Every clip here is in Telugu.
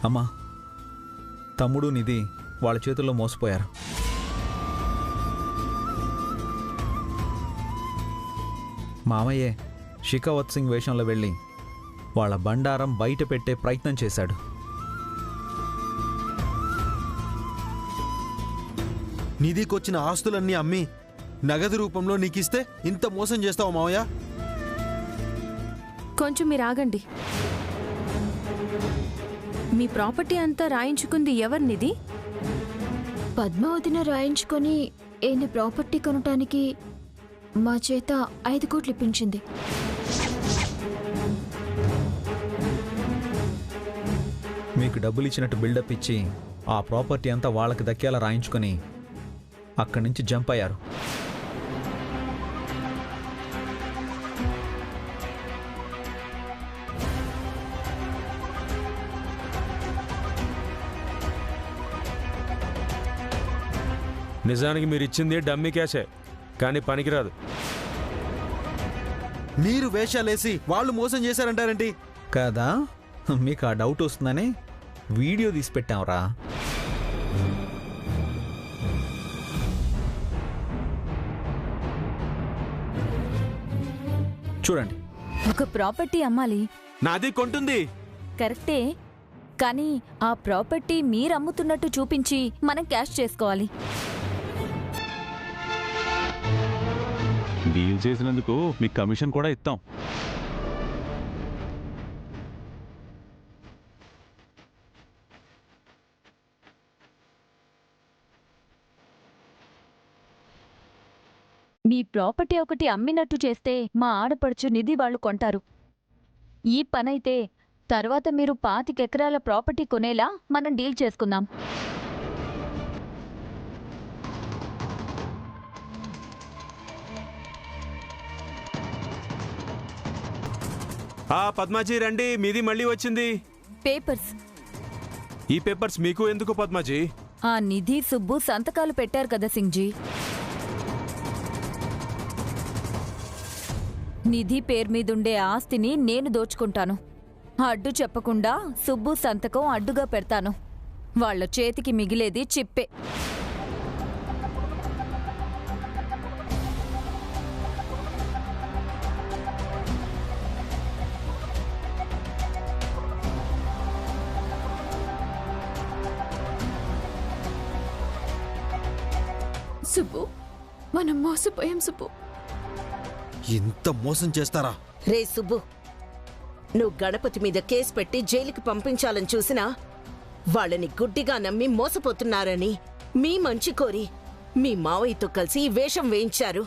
అమ్మా, తమ్ముడు నిధి వాళ్ళ చేతుల్లో మోసపోయారు. మామయ్యే షికావత్ సింగ్ వేషంలో వెళ్ళి వాళ్ళ బండారం బయట పెట్టే ప్రయత్నం చేశాడు. నిధికొచ్చిన ఆస్తులన్నీ అమ్మి నగదు రూపంలో నీకిస్తే ఇంత మోసం చేస్తావు మావయ్య? కొంచెం మీరు ఆగండి. మీ ప్రాపర్టీ అంతా రాయించుకుంది ఎవరినిది? పద్మావతిని రాయించుకొని ఈయన ప్రాపర్టీ కొనటానికి మా చేత 5 కోట్లు ఇప్పించింది. మీకు డబ్బులు ఇచ్చినట్టు బిల్డప్ ఇచ్చి ఆ ప్రాపర్టీ అంతా వాళ్ళకి దక్కేలా రాయించుకొని అక్కడి నుంచి జంప్ అయ్యారు. నిజానికి మీరు ఇచ్చింది డమ్మీ క్యాషే, కానీ పనికిరాదు. మీరు వేషాలేసి వాళ్ళు మోసం చేశారంటారండి కదా? మీకు ఆ డౌట్ వస్తుందని వీడియో తీసి పెట్టాంరా. చూడండి. ఒక ప్రాపర్టీ అమ్మాలి. నాది కొంటుంది. కరెక్టే, కానీ ఆ ప్రాపర్టీ మీరు అమ్ముతున్నట్టు చూపించి మనం క్యాష్ చేసుకోవాలి. డీల్ చేసినందుకు మీకు కమిషన్ కూడా ఇస్తాం. మీ ప్రాపర్టీ ఒకటి అమ్మినట్టు చేస్తే మా ఆడపడుచు నిధి వాళ్ళు కొంటారు. ఈ పనైతే తర్వాత మీరు 25 ఎకరాల ప్రాపర్టీ కొనేలా మనం డీల్ చేసుకుందాం. పద్మాజీ రండి, మీది మళ్ళీ వచ్చింది. పేపర్స్. ఈ పేపర్స్ మీకు ఎందుకు పద్మాజీ? ఆ నిధి సుబ్బు సంతకాలు పెట్టారు కదా సింగ్జీ. నిధి పేరు మీదుండే ఆస్తిని నేను దోచుకుంటాను. అడ్డు చెప్పకుండా సుబ్బు సంతకం అడ్డుగా పెడతాను. వాళ్ళ చేతికి మిగిలేది చిప్పే. సుబ్బు, మనం మోసపోయాం సుబ్బు. ఇంత మోసం చేస్తారా? రే సుబ్బు, నువ్వు గణపతి మీద కేసు పెట్టి జైలుకి పంపించాలని చూసినా వాళ్ళని గుడ్డిగా నమ్మి మోసపోతున్నారని మీ మంచి కోరి మీ మావయ్యతో కలిసి ఈ వేషం వేయించారు.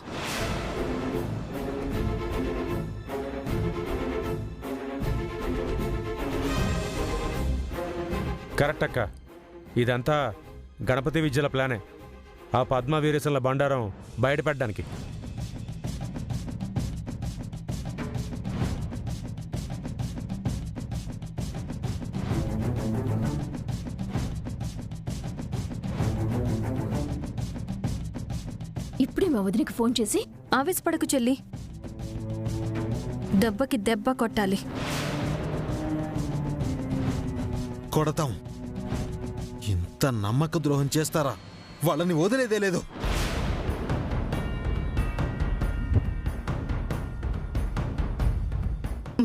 కరెక్ట్ అక్క, ఇదంతా గణపతి విద్యల ప్లానే. ఆ పద్మ వీరేశంల బండారం బయటపెట్టడానికి. ఇప్పుడే మా వదినికి ఫోన్ చేసి ఆవేశపడకు చెల్లి, దెబ్బకి దెబ్బ కొట్టాలి. కొడతాం. ఇంత నమ్మక ద్రోహం చేస్తారా? వాళ్ళని వదిలేదే లేదు.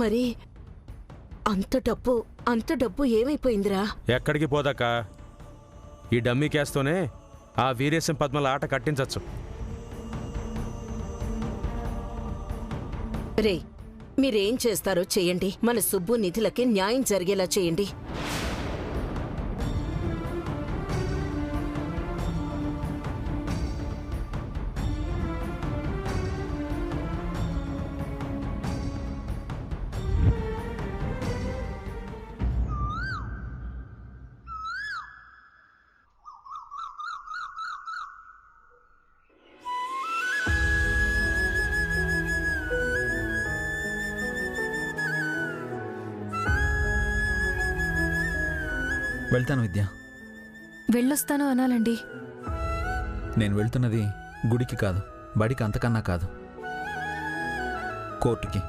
మరి అంత డబ్బు ఏమైపోయిందిరా? ఎక్కడికి పోదాక ఈ డమ్మీ క్యాస్తోనే ఆ వీరేశం పద్మల ఆట కట్టించచ్చు. రే, మీరేం చేస్తారో చేయండి. మన సుబ్బు నిధులకి న్యాయం జరిగేలా చేయండి. వెళ్తాను విద్య. వెళ్ళొస్తాను అనాలండి. నేను వెళ్తున్నది గుడికి కాదు, బడికి, అంతకన్నా కాదు, కోర్టుకి.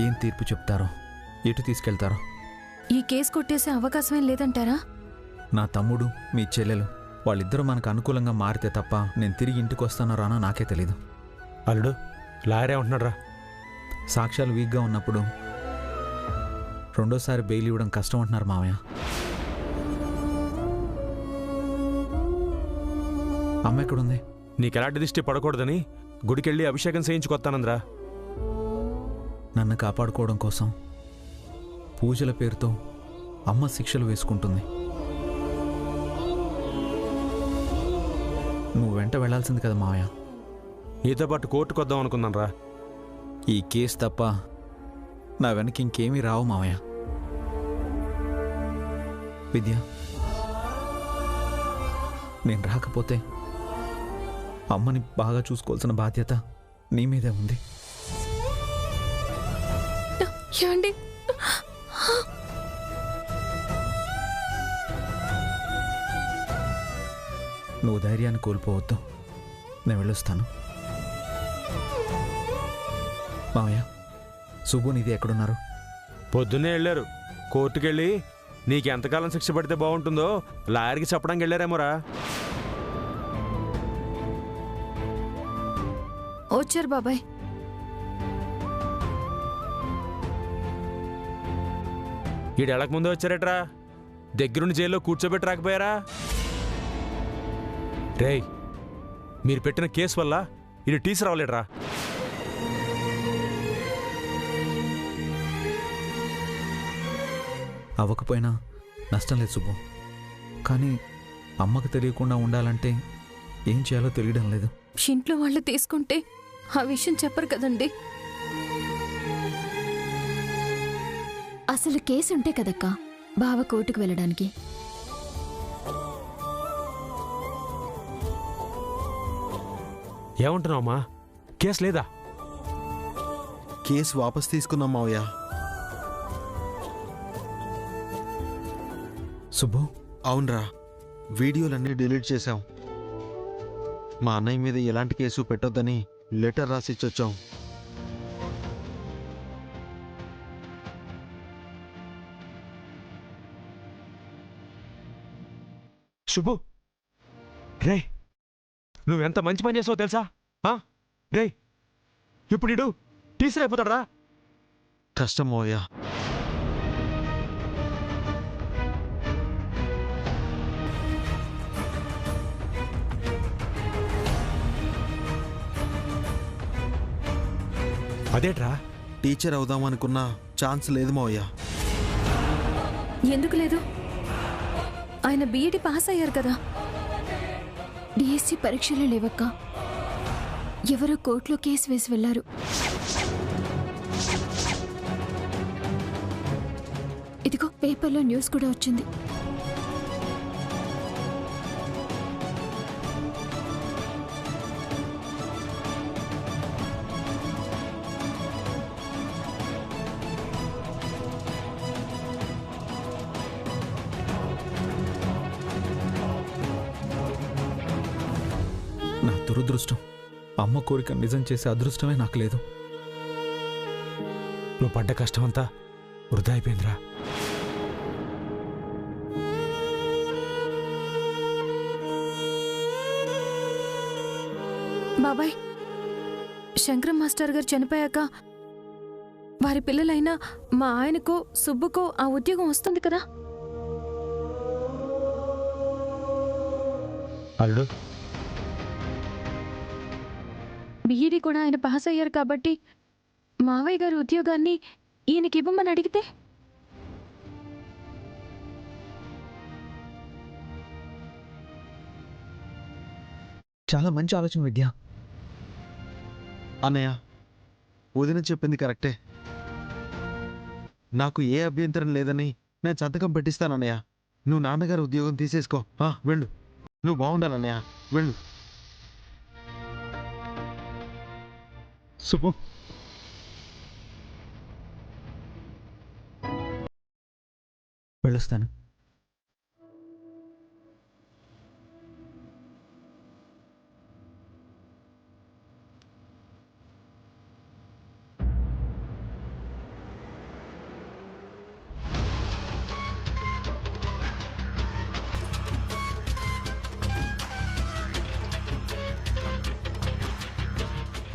ఏం తీర్పు చెప్తారో, ఎటు తీసుకెళ్తారో ఈ కేసు కొట్టేసే అవకాశమేం లేదంటారా? నా తమ్ముడు మీ చెల్లెలు వాళ్ళిద్దరూ మనకు అనుకూలంగా మారితే తప్ప నేను తిరిగి ఇంటికి వస్తానో రానో నాకే తెలీదు. అల్లుడు లాయరే ఉంటున్నాడు రా. సాక్ష్యాలు వీక్గా ఉన్నప్పుడు రెండోసారి బెయిల్ ఇవ్వడం కష్టం అంటున్నారు మావయ్య. అమ్మ ఎక్కడుంది? నీకెలాంటి దిష్టి పడకూడదని గుడికెళ్ళి అభిషేకం చేయించుకొస్తానంద్రా. నన్ను కాపాడుకోవడం కోసం పూజల పేరుతో అమ్మ శిక్షలు వేసుకుంటుంది. నువ్వు వెంట వెళ్లాల్సింది కదా మావయ్య. నీతో పాటు కోర్టుకు వద్దాం అనుకున్నాను రా. ఈ కేసు తప్ప నా వెనక ఇంకేమీ రావు మావయ్య. విద్య, నేను రాకపోతే అమ్మని బాగా చూసుకోవాల్సిన బాధ్యత నీ మీదే ఉంది. ఏమండి? నువ్వు ధైర్యాన్ని కోల్పోవద్దు. నేను వెళ్ళొస్తాను. మావయ్య, సుబ్బు నిధి ఎక్కడున్నారు? పొద్దున్నే వెళ్ళారు. కోర్టుకెళ్ళి నీకెంతకాలం శిక్ష పడితే బాగుంటుందో లాయర్కి చెప్పడానికి వెళ్ళారేమోరా. వచ్చారు బాబాయ్. ఈడెళ్ళక ముందే వచ్చారట్రా. దగ్గరుండి జైల్లో కూర్చోబెట్టి రాకపోయారా? రేయ్, మీరు పెట్టిన కేసు వల్ల ఇది టీచర్ అవ్వలేడురా. అవ్వకపోయినా నష్టం లేదు సుబ్బు. కానీ అమ్మకు తెలియకుండా ఉండాలంటే ఏం చేయాలో తెలియడం లేదు. ఇంట్లో వాళ్ళు తీసుకుంటే ఆ విషయం చెప్పరు కదండి. అసలు కేసు ఉంటే కదక్కా బావ కోర్టుకు వెళ్ళడానికి. ఏమంటున్నావమ్మా? కేసు లేదా? కేసు వాపస్ తీసుకున్నాం మావయ్య. సుబ్బు, అవునరా, వీడియోలన్నీ డిలీట్ చేశాం. మా అన్నయ్య మీద ఎలాంటి కేసు పెట్టొద్దని లెటర్ రాసిచ్చొచ్చాం. శుభు, రే, నువ్వెంత మంచి పని చేసావో తెలుసా? రే, ఇప్పుడు ఇడు టీచర్ అయిపోతాడా? కష్టం మావయ్య. అదేట్రా? టీచర్ అవుదామనుకున్న ఛాన్స్ లేదు మావయ్య. ఎందుకు లేదు? ఆయన బీఈడీ పాస్ అయ్యారు కదా. డిఎస్సి పరీక్షలు లేవక్క. ఎవరో కోర్టులో కేసు వేసి వెళ్లారు. ఇదిగో పేపర్లో న్యూస్ కూడా వచ్చింది. నా దురదృష్టం. అమ్మ కోరిక నిజం చేసే అదృష్టమే నాకు లేదు. నువ్వు పడ్డ కష్టమంతా వృధా అయిపోయిందిరా. బాబాయ్, శంకరం మాస్టర్ గారు చనిపోయాక వారి పిల్లలైనా మా ఆయనకో సుబ్బుకో ఆ ఉద్యోగం వస్తుంది కదా. అల్లుడు, బీఈడీ కూడా ఆయన పాస్ అయ్యారు కాబట్టి మావయ్య గారి ఉద్యోగాన్ని ఈయనకి ఇవ్వమని అడిగితే చాలా మంచి ఆలోచన విద్య. అన్నయ్య, వదిన చెప్పింది కరెక్టే. నాకు ఏ అభ్యంతరం లేదని నేను సంతకం పెట్టిస్తానన్నయ్య. నువ్వు నాన్నగారి ఉద్యోగం తీసేసుకో. వెళ్ళు, నువ్వు బాగుండాలన్నయ్య, వెళ్ళు. సుబ్బు, వెళ్ళొస్తాను.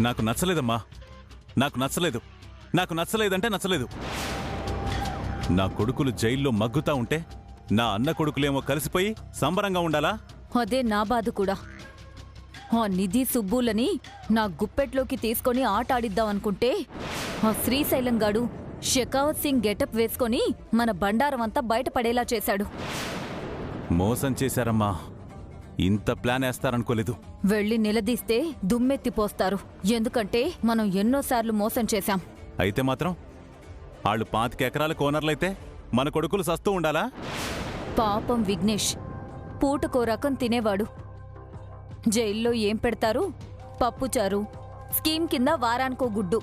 నాకు నచ్చలేదమ్మా. నాకు నచ్చలేదు. నాకు నచ్చలేదంటే నచ్చలేదు. నా కొడుకులు జైల్లో మగ్గుతా ఉంటే నా అన్న కొడుకులేమో కలిసిపోయి సంబరంగా ఉండాలా? అదే నా బాధ కూడా. ఆ నిధి సుబ్బులని నా గుప్పెట్లోకి తీసుకొని ఆట ఆడిద్దాం అనుకుంటే ఆ శ్రీశైలం గాడు షెకావత్ సింగ్ గెటప్ వేసుకొని మన బండారం అంతా బయటపడేలా చేశాడు. మోసం చేశారమ్మా. ఇంత ప్లాన్ వేస్తారనుకోలేదు. వెళ్ళి నిలదీస్తే దుమ్మెత్తిపోస్తారు. ఎందుకంటే మనం ఎన్నోసార్లు మోసం చేశాం. అయితే మాత్రం వాళ్ళు 25 ఎకరాల కోనర్లైతే మన కొడుకులు సస్తూ ఉండాలా? పాపం విఘ్నేష్ పూటకో రకం తినేవాడు. జైల్లో ఏం పెడతారు? పప్పుచారు, స్కీమ్ కింద వారానికో గుడ్డు,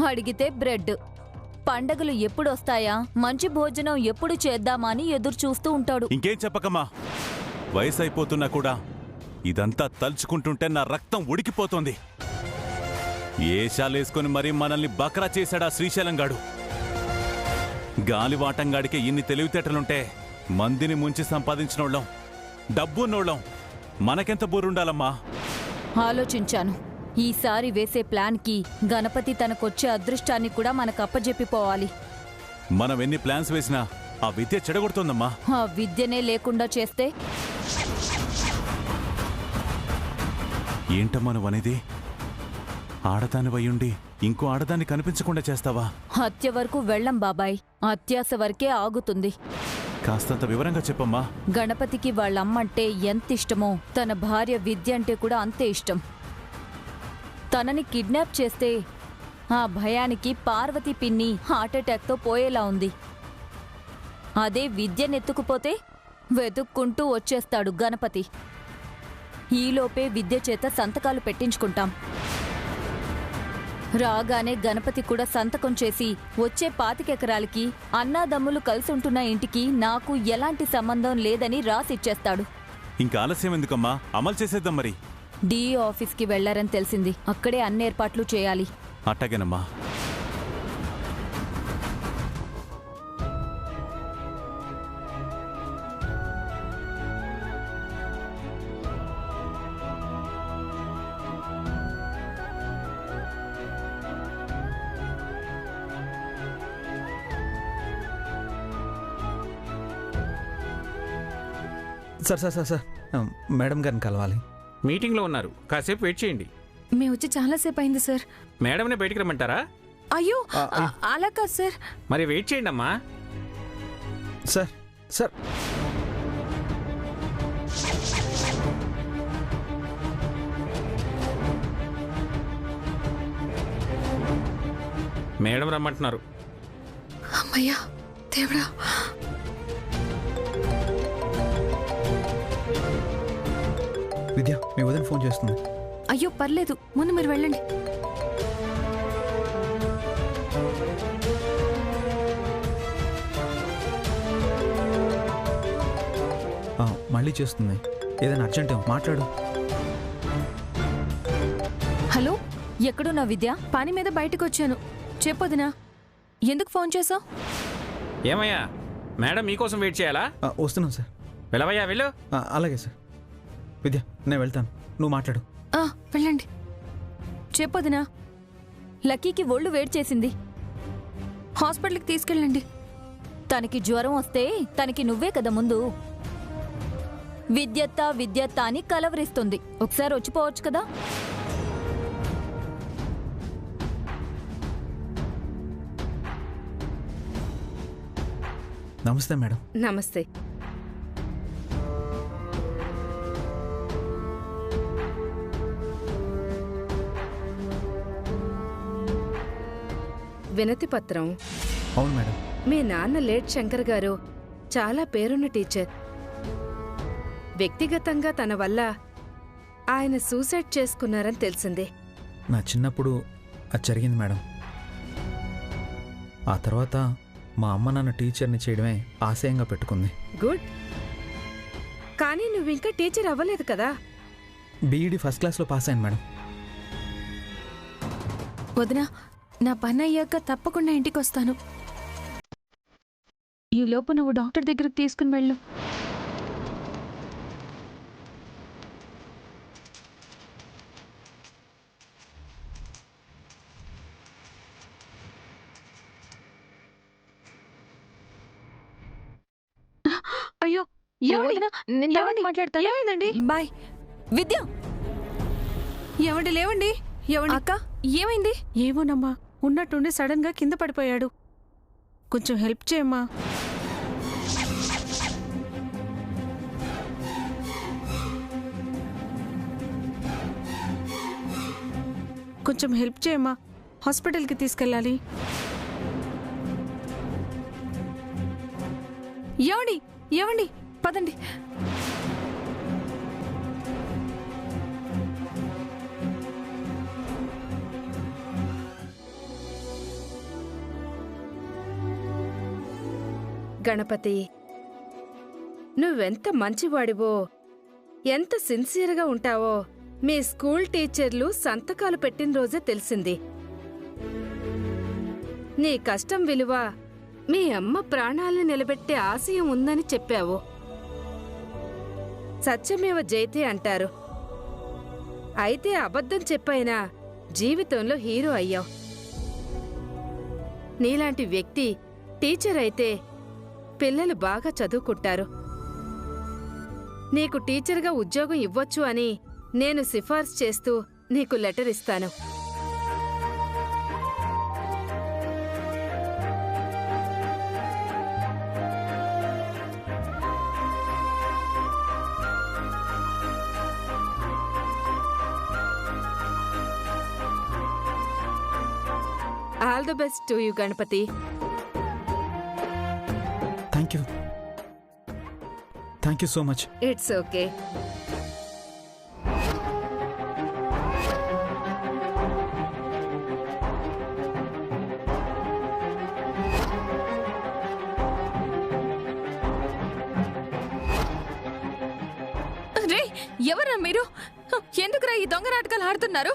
అడిగితే బ్రెడ్. పండగలు ఎప్పుడొస్తాయా, మంచి భోజనం ఎప్పుడు చేద్దామా అని ఎదురు చూస్తూ ఉంటాడు. ఇంకేం చెప్పకమ్మా. వయసు అయిపోతున్నా కూడా ఇదంతా తలుచుకుంటుంటే నా రక్తం ఉడికిపోతోంది. ఏషాలేసుకొని మరీ మనల్ని బకరా చేశాడా శ్రీశైలంగాడు. గాలివాటంగాడికి ఇన్ని తెలివితేటలుంటే మందిని ముంచి సంపాదించినోళ్ళం, డబ్బున్నోళ్ళం మనకెంత బుర్రుండాలమ్మా. ఆలోచించాను. ఈసారి వేసే ప్లాన్కి గణపతి తనకొచ్చే అదృష్టాన్ని కూడా మనకు అప్పజెప్పిపోవాలి. మనం ఎన్ని ప్లాన్స్ వేసినా ఆ విద్య చెడగొడుతోందమ్మా. ఆ విద్యనే లేకుండా చేస్తే? ఏంటమ్మా నువ్వనేది? ఆడదాని వయ్యుండి ఇంకో ఆడదాన్ని కనిపించకుండా చేస్తావా? హత్య వరకు వెళ్ళం బాబాయ్, అత్యాస వరకే ఆగుతుంది. కాస్తంత వివరంగా చెప్పమ్మా. గణపతికి వాళ్ళమ్మంటే ఎంత ఇష్టమో తన భార్య విద్య అంటే కూడా అంతే ఇష్టం. తనని కిడ్నాప్ చేస్తే ఆ భయానికి పార్వతి పిన్ని హార్ట్అటాక్తో పోయేలా ఉంది. అదే విద్యనెత్తుకుపోతే వెతుక్కుంటూ వచ్చేస్తాడు గణపతి. ఈలోపే విద్య చేత సంతకాలు పెట్టించుకుంటాం. రాగానే గణపతి కూడా సంతకం చేసి వచ్చే 25 ఎకరాలకి అన్నాదమ్ములు కలిసుంటున్న ఇంటికి నాకు ఎలాంటి సంబంధం లేదని రాసిచ్చేస్తాడు. ఇంకా ఆలస్యం ఎందుకమ్మా, అమలు చేసేద్దాం. మరి డిఈ ఆఫీస్కి వెళ్లారని తెలిసింది. అక్కడే అన్ని ఏర్పాట్లు చేయాలి. అట్టగేనమ్మా. Sir sir sir sir madam గారిని కలవాలి. మీటింగ్లో ఉన్నారు, కాసేపు వెయిట్ చేయండి. మేము వచ్చి చాలాసేపు అయింది సార్. మేడంనే బయటికి రమ్మంటారా? అయ్యో అలా కాదు సార్. మరి వెయిట్ చేయండి అమ్మా. సార్ సార్ మేడం రమ్మంటున్నారు. అమ్మయ్యా దేవుడా. విద్య, మీ వదిన ఫోన్ చేస్తుంది. అయ్యో పర్లేదు, ముందు మీరు వెళ్ళండి. మళ్ళీ చేస్తుంది. ఏదైనా అర్జెంట్ మాట్లాడు. హలో, ఎక్కడున్నా విద్య? పని మీద బయటకు వచ్చాను. చెప్పొదినా, ఎందుకు ఫోన్ చేసావు? ఏమయ్యా, మేడం మీకోసం వెయిట్ చేయాలా? వస్తున్నాను సార్. వెళ్ళవయ్యా, వెళ్ళు. అలాగే సార్. విద్య, నేను వెళ్తాను, నువ్వు మాట్లాడు. వెళ్ళండి. చెప్పొదినా, లక్కీకి ఒళ్ళు వేడి చేసింది. హాస్పిటల్కి తీసుకెళ్ళండి. తనకి జ్వరం వస్తే తనకి నువ్వే కదా ముందు. విద్యత్తా అని కలవరిస్తుంది. ఒకసారి వచ్చిపోవచ్చు కదా. నమస్తే మేడం. నమస్తే. వినతి పత్రం. అవును మేడం. మీ నాన్న లేట్ శంకర్ గారు చాలా పేరున్న టీచర్. వ్యక్తిగతంగా తన వల్ల ఆయన సూసైడ్ చేసుకున్నారని తెలిసిందే. నా చిన్నప్పుడు అది జరిగింది మేడం. ఆ తర్వాత మా అమ్మ నాన్న టీచర్ని చేయడమే ఆశయంగా పెట్టుకుంది. గుడ్. కానీ నువ్వింకా టీచర్ అవ్వలేదు కదా. బీఈడీ ఫస్ట్ క్లాస్లో పాస్ అయ్యాను మేడం. వదినా, నా పని అయ్యాక తప్పకుండా ఇంటికి వస్తాను. ఈ లోపు నువ్వు డాక్టర్ దగ్గరకు తీసుకుని వెళ్ళు. అయ్యో ఏమైందండి? బాయ్ విద్య. ఏమండి లేవండి. ఏమండి అక్క ఏమైంది? ఏమోనమ్మా, ఉన్నట్టుండి సడన్ గా కింద పడిపోయాడు. కొంచెం హెల్ప్ చేయమ్మా. కొంచెం హెల్ప్ చేయమ్మా, హాస్పిటల్కి తీసుకెళ్ళాలి. ఏమండి ఏమండి పదండి. గణపతి, నువ్వెంత మంచివాడివో, ఎంత సిన్సియర్గా ఉంటావో మీ స్కూల్ టీచర్లు సంతకాలు పెట్టిన రోజే తెలిసింది. నీ కష్టం విలువ మీ అమ్మ ప్రాణాలను నిలబెట్టే ఆశయం ఉందని చెప్పావు. సత్యమేవ జయతే అంటారు. అయితే అబద్ధం చెప్పైనా జీవితంలో హీరో అయ్యావు. నీలాంటి వ్యక్తి టీచర్ అయితే పిల్లలు బాగా చదువుకుంటారు. నీకు టీచర్గా ఉద్యోగం ఇవ్వొచ్చు అని నేను సిఫార్సు చేస్తూ నీకు లెటర్ ఇస్తాను. All the best to you Ganapathi. Thank you so much. It's okay. రే, ఎవరా మీరు? ఎందుకురా ఈ దొంగ నాటకాలు ఆడుతున్నారు?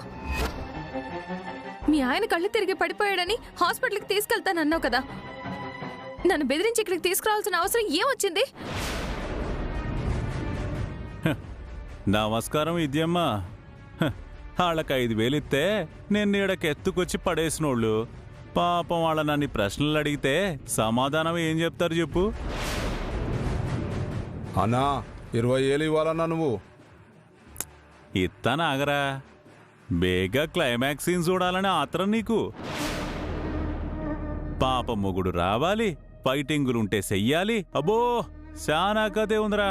మీ ఆయన కళ్ళు తిరిగి పడిపోయాడని హాస్పిటల్కి తీసుకెళ్తానన్నావు కదా, నన్ను బెదిరించి ఇక్కడికి తీసుకురావాల్సిన అవసరం ఏమొచ్చింది? నమస్కారం విద్యమ్మ. వాళ్ళకి 5,000 ఇస్తే నేను నీడకి ఎత్తుకొచ్చి పడేసినోళ్ళు. పాపం వాళ్ళ నన్ను ప్రశ్నలు అడిగితే సమాధానం ఏం చెప్తారు చెప్పు? అన్నా 20,000 ఇవ్వాలన్నా నువ్వు. ఇత్తాను ఆగరా, బేగా క్లైమాక్స్ సీన్ చూడాలని ఆత్రం నీకు. పాప మొగుడు రావాలి, ఫైటింగులుంటే చెయ్యాలి. అబ్బో శానా కథే ఉందిరా.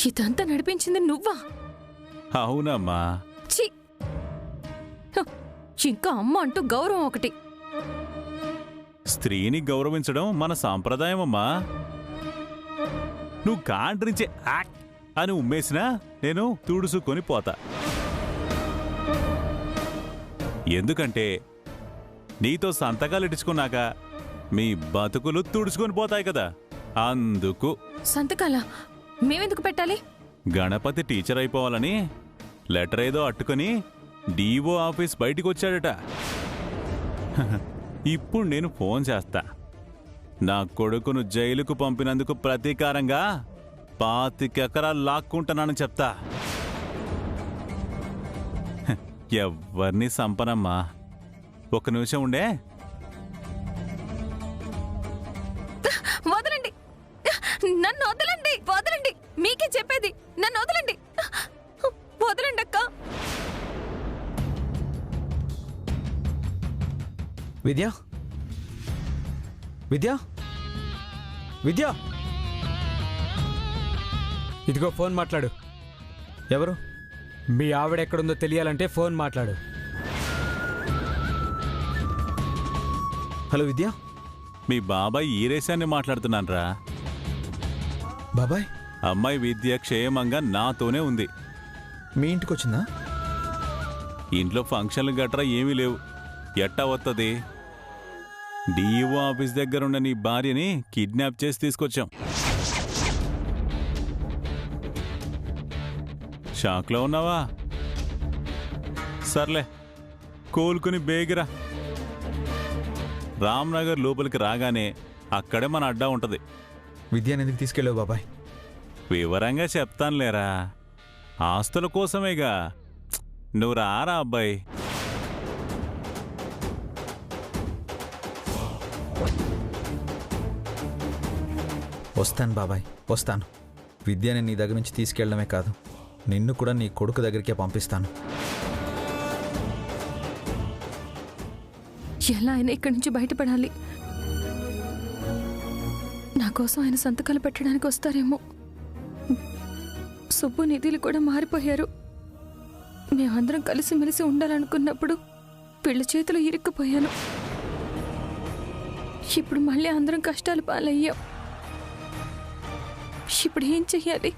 ఇదంతా నడిపించింది నువ్వా? అవునమ్మా. ఛీ! ఇంకా అమ్మ అంటూ గౌరవం ఒకటి. స్త్రీని గౌరవించడం మన సాంప్రదాయమమ్మా. నువ్వు కాండ్రించే యాక్ అని ఉమ్మేసినా నేను తుడుసుకొని పోతా. ఎందుకంటే నీతో సంతకాలు ఇచ్చుకున్నాక మీ బతుకులు తుడుచుకొని పోతాయి కదా, అందుకు. సంతకాలా? మేమెందుకు పెట్టాలి? గణపతి టీచర్ అయిపోవాలని లెటర్ ఏదో అట్టుకుని డిఓ ఆఫీస్ బయటికి వచ్చాడట. ఇప్పుడు నేను ఫోన్ చేస్తా. నా కొడుకును జైలుకు పంపినందుకు ప్రతీకారంగా 25 ఎకరాలు లాక్కుంటున్నానని చెప్తా. ఎవ్వర్ని సంపనమ్మా. ఒక నిమిషం ఉండే. వదలండి, నన్ను వదలండి, వదలండి, మీకే చెప్పేది, నన్ను వదలండి, వదలండి అక్క. విద్య, విద్య, విద్య. ఇదిగో ఫోన్ మాట్లాడు. ఎవరు? మీ ఆవిడ ఎక్కడుందో తెలియాలంటే ఫోన్ మాట్లాడు. హలో విద్య. మీ బాబాయ్ ఈరేశాన్ని మాట్లాడుతున్నాన్రా. బాబాయ్, అమ్మాయి విద్య క్షేమంగా నాతోనే ఉంది. మీ ఇంటికి వచ్చిందా? ఇంట్లో ఫంక్షన్లు గట్రా ఏమీ లేవు. ఎట్టా వస్తుంది? డిఓ ఆఫీస్ దగ్గరున్న నీ భార్యని కిడ్నాప్ చేసి తీసుకొచ్చాం. షాక్లో ఉన్నావా? సర్లే, కోలుకుని బేగిరా. రామ్నగర్ లోపలికి రాగానే అక్కడే మన అడ్డా ఉంటది. విద్యను ఎందుకు తీసుకెళ్ళావు బాబాయ్? వివరంగా చెప్తానులేరా, ఆస్తుల కోసమేగా. నువ్వు రారా అబ్బాయి. వస్తాను బాబాయ్, వస్తాను. విద్యని నీ దగ్గర నుంచి తీసుకెళ్ళడమే కాదు, నిన్ను కూడా నీ కొడుకు దగ్గరికే పంపిస్తాను. ఎలా అయినా ఇక్కడి నుంచి బయటపడాలి. నా కోసం ఆయన సంతకాలు పెట్టడానికి వస్తారేమో. సుబ్బు, నిధులు కూడా మారిపోయారు. మేమందరం కలిసిమెలిసి ఉండాలనుకున్నప్పుడు వీళ్ళ చేతులు ఇరుక్కుపోయాను. ఇప్పుడు మళ్ళీ అందరం కష్టాలు పాలయ్యాం. ఇప్పుడు ఏం చెయ్యాలి?